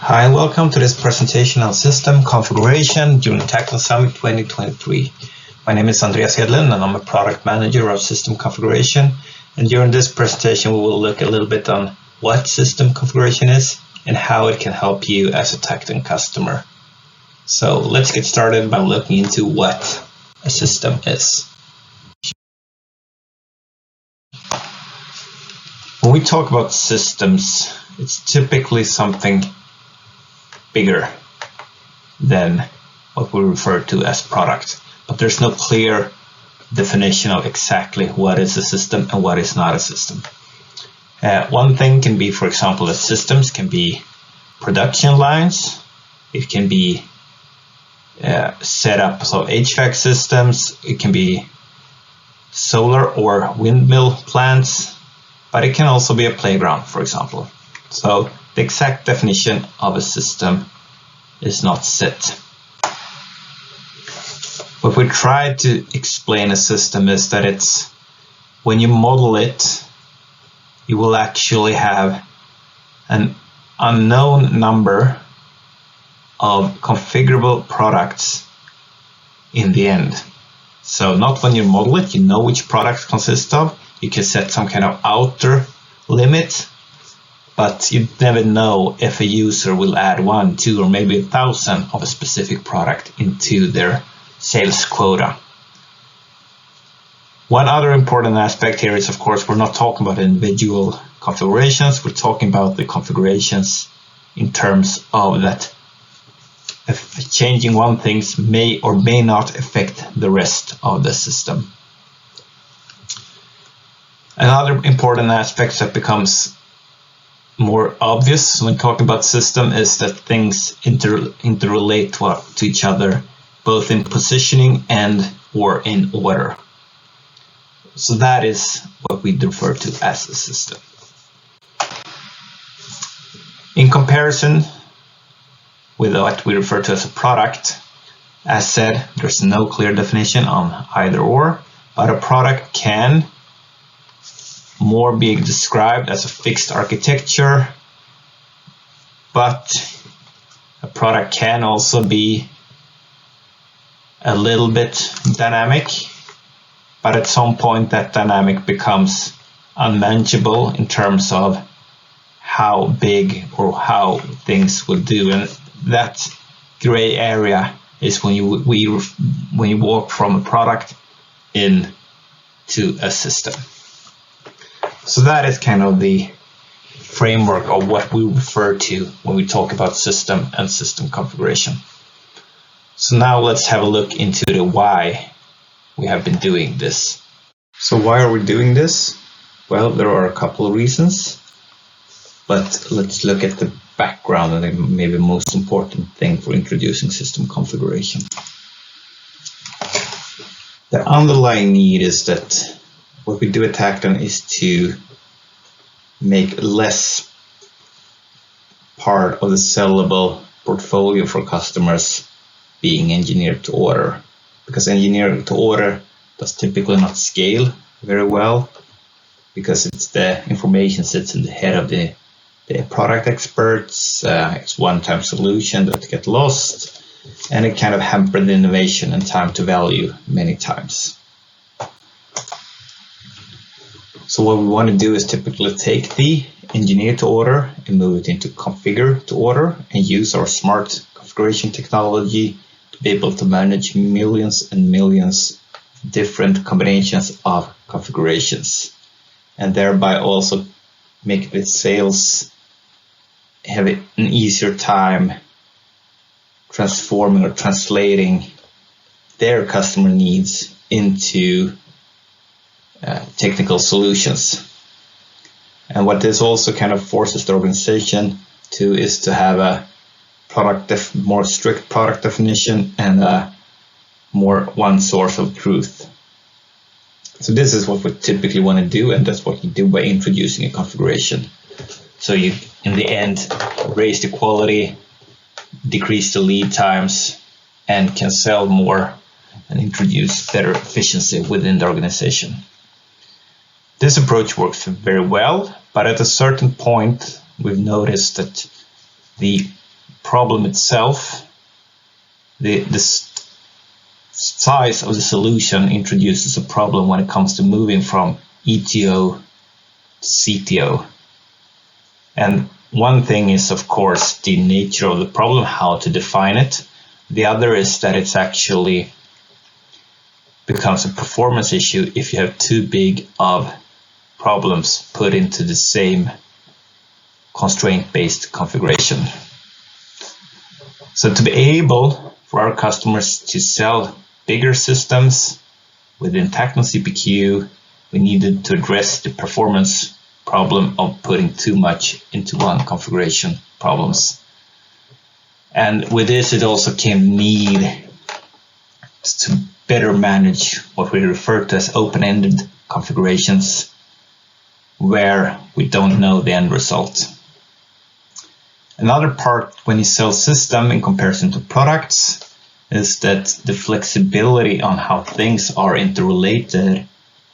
Hi and welcome to this presentation on system configuration during Tacton Summit 2023. My name is Andreas Edlund and I'm a product manager of system configuration. And during this presentation we will look a little bit on what system configuration is and how it can help you as a Tacton customer. So let's get started by looking into what a system is. When we talk about systems, it's typically something bigger than what we refer to as product. But there's no clear definition of exactly what is a system and what is not a system. One thing can be, for example, that systems can be production lines. It can be setups of HVAC systems. It can be solar or windmill plants. But it can also be a playground, for example. So the exact definition of a system is not set. What we try to explain a system is that it's when you model it, you will actually have an unknown number of configurable products in the end. So not when you model it, you know which products consist of. You can set some kind of outer limit, but you never know if a user will add 1, 2, or maybe 1,000 of a specific product into their sales quota. One other important aspect here is, of course, we're not talking about individual configurations. We're talking about the configurations in terms of that if changing one thing may or may not affect the rest of the system. Another important aspect that becomes more obvious when talking about system is that things interrelate to each other, both in positioning and or in order. So that is what we refer to as a system. In comparison with what we refer to as a product, as said, there's no clear definition on either or, but a product can more be described as a fixed architecture, but a product can also be a little bit dynamic, but at some point that dynamic becomes unmanageable in terms of how big or how things will do, and that gray area is when you walk from a product into a system. So that is kind of the framework of what we refer to when we talk about system and system configuration. So now let's have a look into the why we have been doing this. So why are we doing this? Well, there are a couple of reasons, but let's look at the background and maybe the most important thing for introducing system configuration. The underlying need is that what we do at Tacton is to make less part of the sellable portfolio for customers being engineered to order, because engineered to order does typically not scale very well because it's the information sits in the head of the product experts. It's one-time solution that get lost, and it kind of hampers the innovation and time to value many times. So what we want to do is typically take the engineer to order and move it into configure to order and use our smart configuration technology to be able to manage millions and millions of different combinations of configurations, and thereby also make the sales have an easier time transforming or translating their customer needs into technical solutions. And what this also kind of forces the organization to is to have a more strict product definition and more one source of truth. So this is what we typically want to do, and that's what you do by introducing a configuration. So you, in the end, raise the quality, decrease the lead times, and can sell more and introduce better efficiency within the organization. This approach works very well, but at a certain point we've noticed that the problem itself, the size of the solution introduces a problem when it comes to moving from ETO to CTO. And one thing is, of course, the nature of the problem, how to define it. The other is that it's actually becomes a performance issue if you have too big of problems put into the same constraint-based configuration. So to be able for our customers to sell bigger systems within Tacton CPQ, we needed to address the performance problem of putting too much into one configuration problems. And with this, it also came need to better manage what we refer to as open-ended configurations, where we don't know the end result. Another part when you sell system in comparison to products is that the flexibility on how things are interrelated and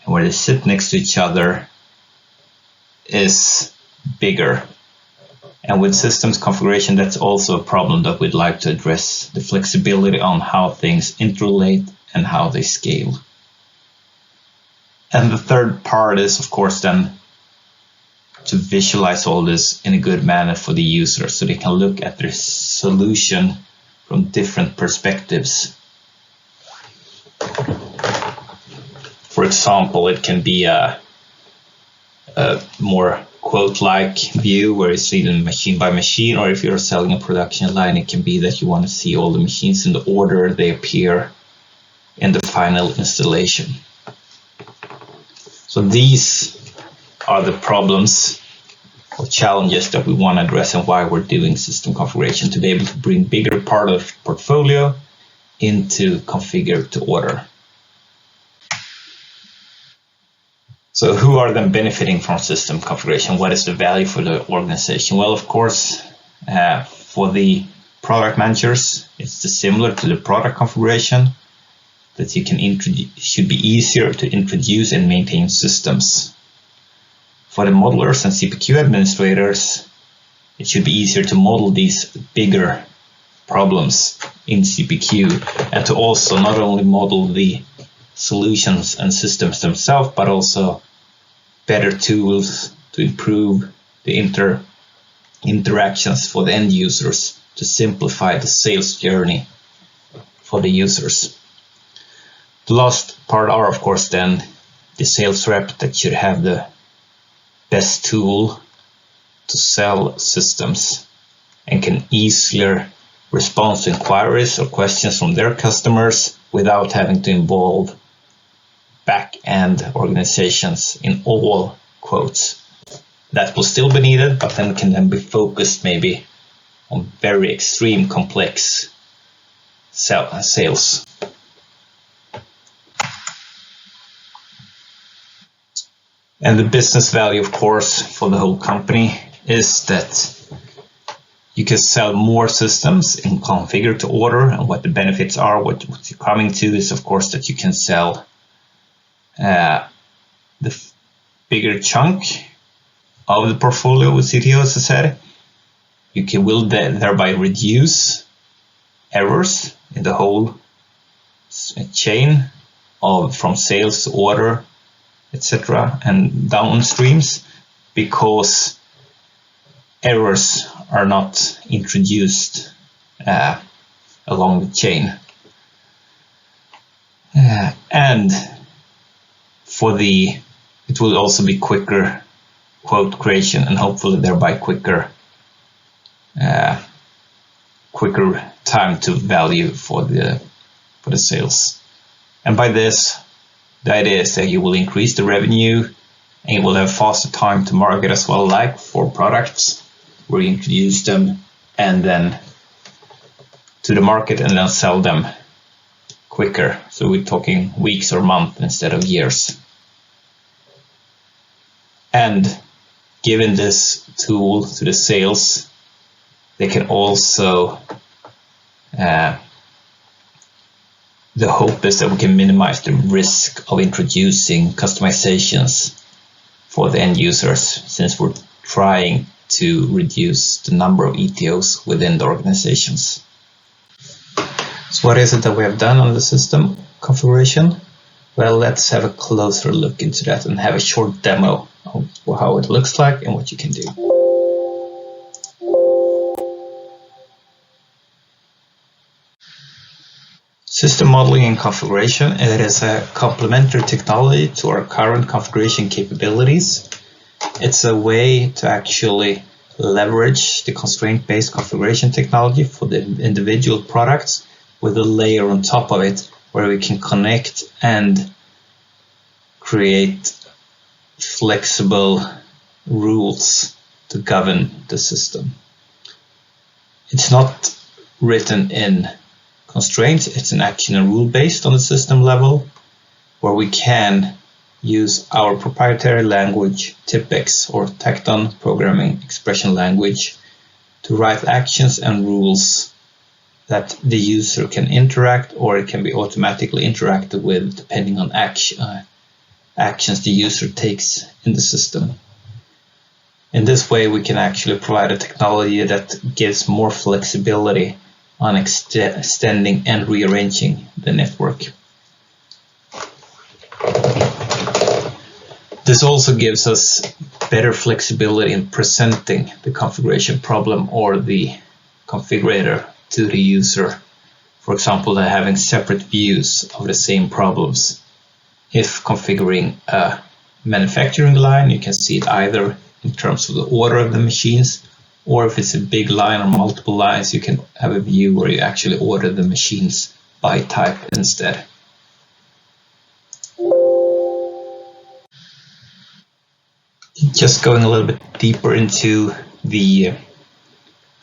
where they sit next to each other is bigger. And with systems configuration, that's also a problem that we'd like to address, the flexibility on how things interrelate and how they scale. And the third part is, of course, then to visualize all this in a good manner for the user so they can look at their solution from different perspectives. For example, it can be a more quote-like view where you see them machine by machine, or if you're selling a production line, it can be that you want to see all the machines in the order they appear in the final installation. So these are the problems or challenges that we want to address and why we're doing system configuration, to be able to bring bigger part of portfolio into configure to order. So who are then benefiting from system configuration? What is the value for the organization? Well, of course, for the product managers, it's similar to the product configuration that you can introduce. It should be easier to introduce and maintain systems. For the modelers and CPQ administrators, it should be easier to model these bigger problems in CPQ, and to also not only model the solutions and systems themselves, but also better tools to improve the interactions for the end users, to simplify the sales journey for the users. The last part are, of course, then the sales rep that should have the best tool to sell systems and can easier respond to inquiries or questions from their customers without having to involve back-end organizations in all quotes. That will still be needed, but then can then be focused maybe on very extreme complex sales. And the business value, of course, for the whole company is that you can sell more systems in configure to order, and what the benefits are, what you're coming to is, of course, that you can sell the bigger chunk of the portfolio with CTO, as I said. You will thereby reduce errors in the whole chain from sales to order, etc., and downstreams, because errors are not introduced along the chain. And it will also be quicker quote creation, and hopefully thereby quicker time to value for the sales. And by this, the idea is that you will increase the revenue and you will have faster time to market as well, like for products where you introduce them and then to the market and then sell them quicker. So we're talking weeks or months instead of years. And given this tool to the sales, they can also the hope is that we can minimize the risk of introducing customizations for the end users, since we're trying to reduce the number of ETOs within the organizations. So what is it that we have done on the system configuration? Well, let's have a closer look into that and have a short demo of how it looks like and what you can do. System modeling and configuration, it is a complementary technology to our current configuration capabilities. It's a way to actually leverage the constraint-based configuration technology for the individual products with a layer on top of it where we can connect and create flexible rules to govern the system. It's not written in constraints, it's an action and rule based on the system level, where we can use our proprietary language, TIPEX or Tacton programming expression language, to write actions and rules that the user can interact, or it can be automatically interacted with depending on actions the user takes in the system. In this way, we can actually provide a technology that gives more flexibility on extending and rearranging the network. This also gives us better flexibility in presenting the configuration problem or the configurator to the user. For example, having separate views of the same problems. If configuring a manufacturing line, you can see it either in terms of the order of the machines, or if it's a big line or multiple lines, you can have a view where you actually order the machines by type instead. Just going a little bit deeper into the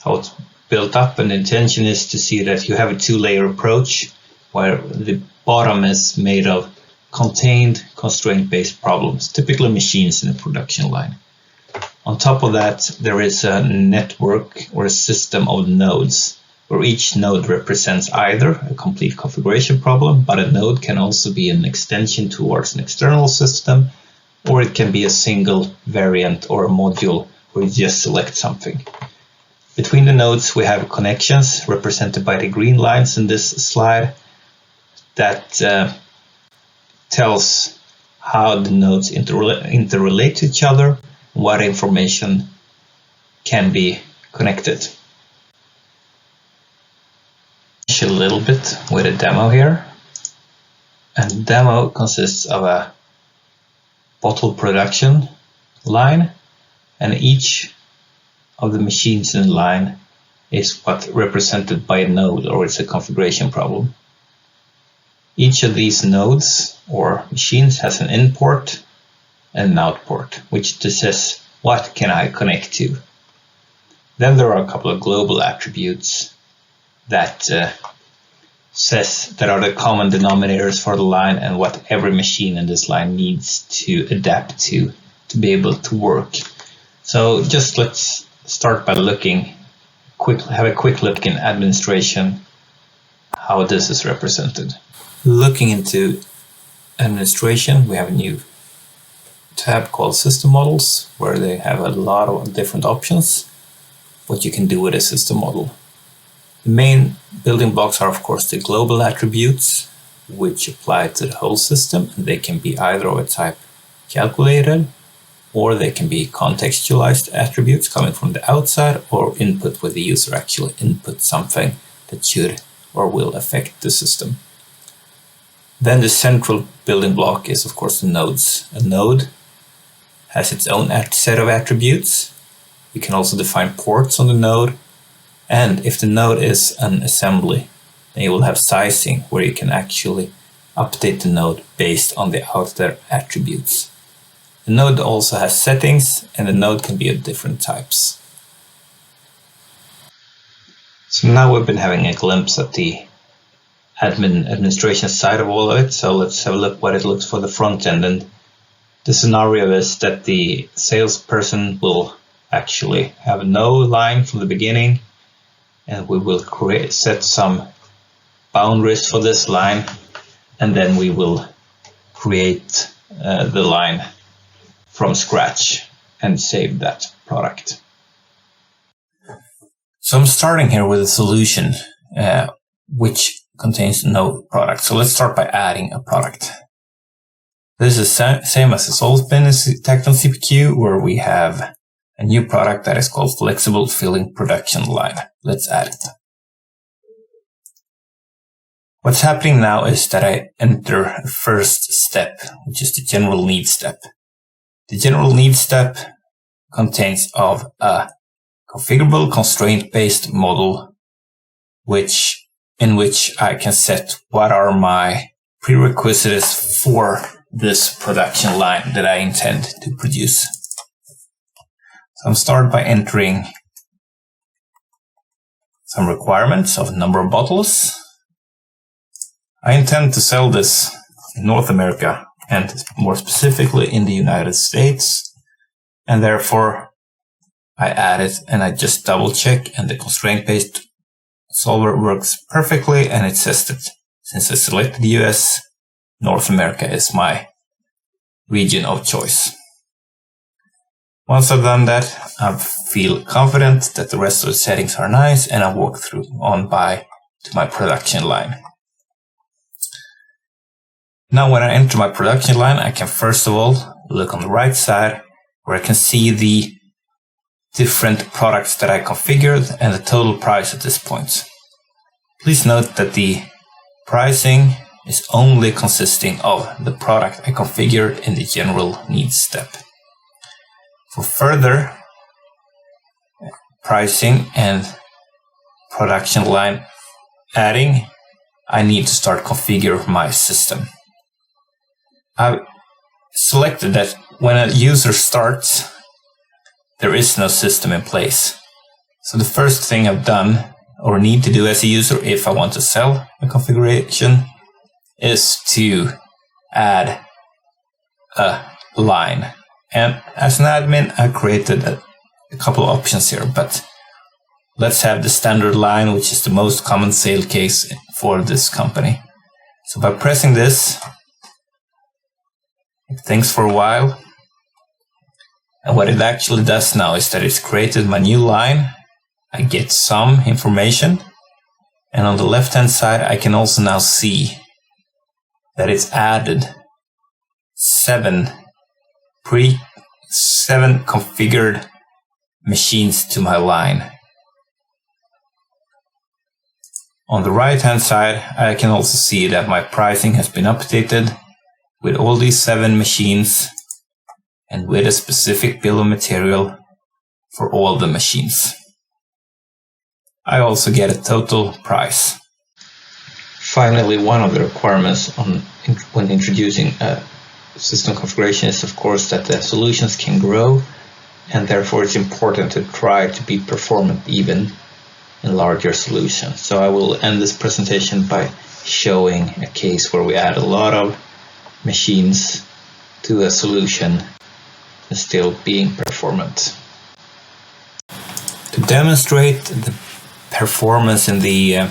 how it's built up, and the intention is to see that you have a two-layer approach where the bottom is made of contained constraint-based problems, typically machines in a production line. On top of that, there is a network or a system of nodes, where each node represents either a complete configuration problem, but a node can also be an extension towards an external system, or it can be a single variant or a module where you just select something. Between the nodes, we have connections represented by the green lines in this slide that tells how the nodes interrelate to each other, what information can be connected. A little bit with a demo here. And the demo consists of a bottle production line, and each of the machines in the line is what represented by a node, or it's a configuration problem. Each of these nodes or machines has an in port and an out port, which says what can I connect to. Then there are a couple of global attributes that says that are the common denominators for the line and what every machine in this line needs to adapt to be able to work. So just let's start by have a quick look in administration, how this is represented. Looking into administration, we have a new tab called System Models, where they have a lot of different options, what you can do with a system model. The main building blocks are, of course, the global attributes, which apply to the whole system, and they can be either of a type calculated, or they can be contextualized attributes coming from the outside, or input where the user actually inputs something that should or will affect the system. Then the central building block is, of course, the nodes. A node has its own set of attributes. You can also define ports on the node. And if the node is an assembly, then you will have sizing, where you can actually update the node based on the outer attributes. The node also has settings, and the node can be of different types. So now we've been having a glimpse at the administration side of all of it. So let's have a look what it looks for the front end. And the scenario is that the salesperson will actually have no line from the beginning, and we will set some boundaries for this line, and then we will create the line from scratch and save that product. So I'm starting here with a solution which contains no product. So let's start by adding a product. This is same as it's always been in Tacton CPQ, where we have a new product that is called Flexible Filling Production Line. Let's add it. What's happening now is that I enter the first step, which is the general need step. The general need step contains of a configurable constraint-based model, in which I can set what are my prerequisites for this production line that I intend to produce. So I'm starting by entering some requirements of number of bottles. I intend to sell this in North America and more specifically in the United States, and therefore I add it and I just double check, and the constraint-based solver works perfectly, and it says that since I selected the US, North America is my region of choice. Once I've done that, I feel confident that the rest of the settings are nice, and I walk on by to my production line. Now when I enter my production line, I can first of all look on the right side where I can see the different products that I configured and the total price at this point. Please note that the pricing is only consisting of the product I configured in the general needs step. For further pricing and production line adding, I need to start configure my system. I've selected that when a user starts, there is no system in place. So the first thing I've done or need to do as a user if I want to sell a configuration is to add a line. And as an admin, I created a couple of options here, but let's have the standard line, which is the most common sale case for this company. So by pressing this, it thinks for a while. And what it actually does now is that it's created my new line. I get some information. And on the left-hand side, I can also now see that it's added seven configured machines to my line. On the right-hand side, I can also see that my pricing has been updated with all these 7 machines and with a specific bill of material for all the machines. I also get a total price. Finally, one of the requirements when introducing a system configuration is, of course, that the solutions can grow, and therefore it's important to try to be performant even in larger solutions. So I will end this presentation by showing a case where we add a lot of machines to a solution and still being performant. To demonstrate the performance in the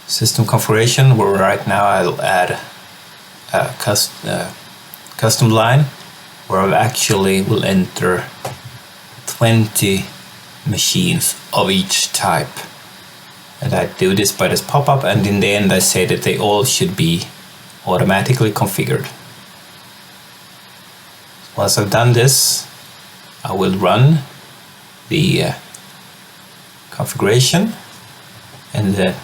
system configuration, where right now I'll add a custom line where I actually will enter 20 machines of each type, and I do this by this pop-up, and in the end I say that they all should be automatically configured. Once I've done this, I will run the configuration, and the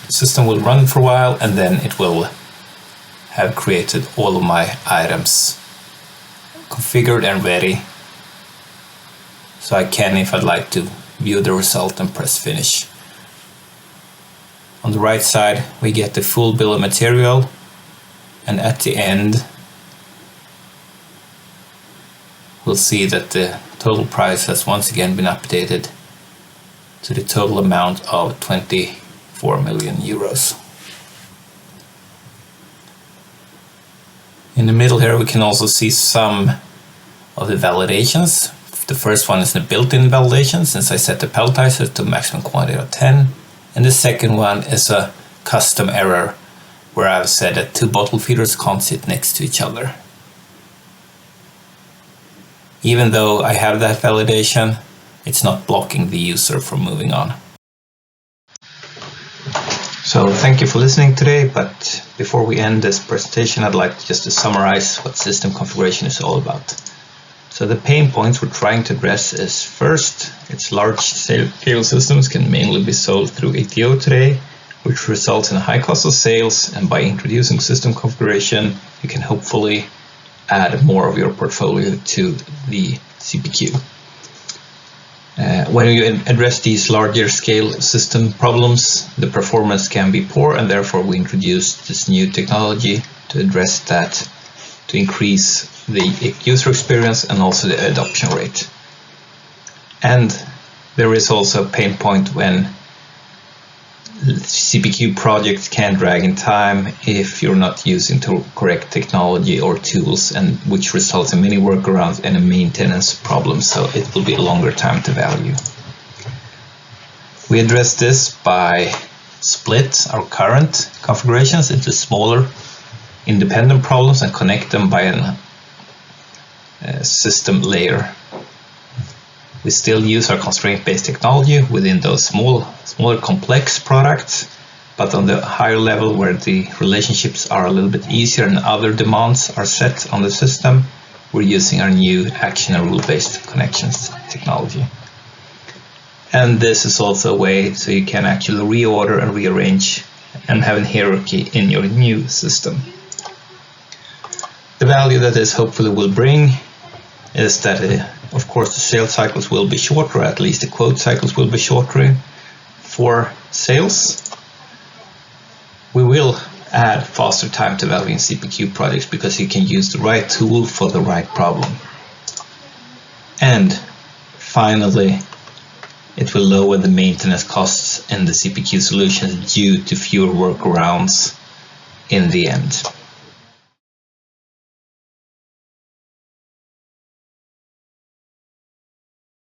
system will run for a while, and then it will have created all of my items configured and ready. So I can, if I'd like to, view the result and press finish. On the right side, we get the full bill of material, and at the end, we'll see that the total price has once again been updated to the total amount of 24 million euros. In the middle here, we can also see some of the validations. The first one is the built-in validation, since I set the pelletizer to maximum quantity of 10. And the second one is a custom error, where I've said that 2 bottle feeders can't sit next to each other. Even though I have that validation, it's not blocking the user from moving on. So thank you for listening today, but before we end this presentation, I'd like just to summarize what system configuration is all about. So the pain points we're trying to address is, first, its large-scale systems can mainly be sold through ATO today, which results in a high cost of sales, and by introducing system configuration, you can hopefully add more of your portfolio to the CPQ. When you address these larger scale system problems, the performance can be poor, and therefore we introduced this new technology to address that, to increase the user experience and also the adoption rate. And there is also a pain point when CPQ projects can drag in time if you're not using the correct technology or tools, and which results in many workarounds and a maintenance problem, so it will be a longer time to value. We address this by split our current configurations into smaller independent problems and connect them by a system layer. We still use our constraint-based technology within those smaller complex products, but on the higher level where the relationships are a little bit easier and other demands are set on the system, we're using our new action and rule-based connections technology. And this is also a way so you can actually reorder and rearrange and have a hierarchy in your new system. The value that this hopefully will bring is that of course the sales cycles will be shorter, or at least the quote cycles will be shorter for sales. We will add faster time to value in CPQ projects because you can use the right tool for the right problem. And finally, it will lower the maintenance costs in the CPQ solutions due to fewer workarounds in the end.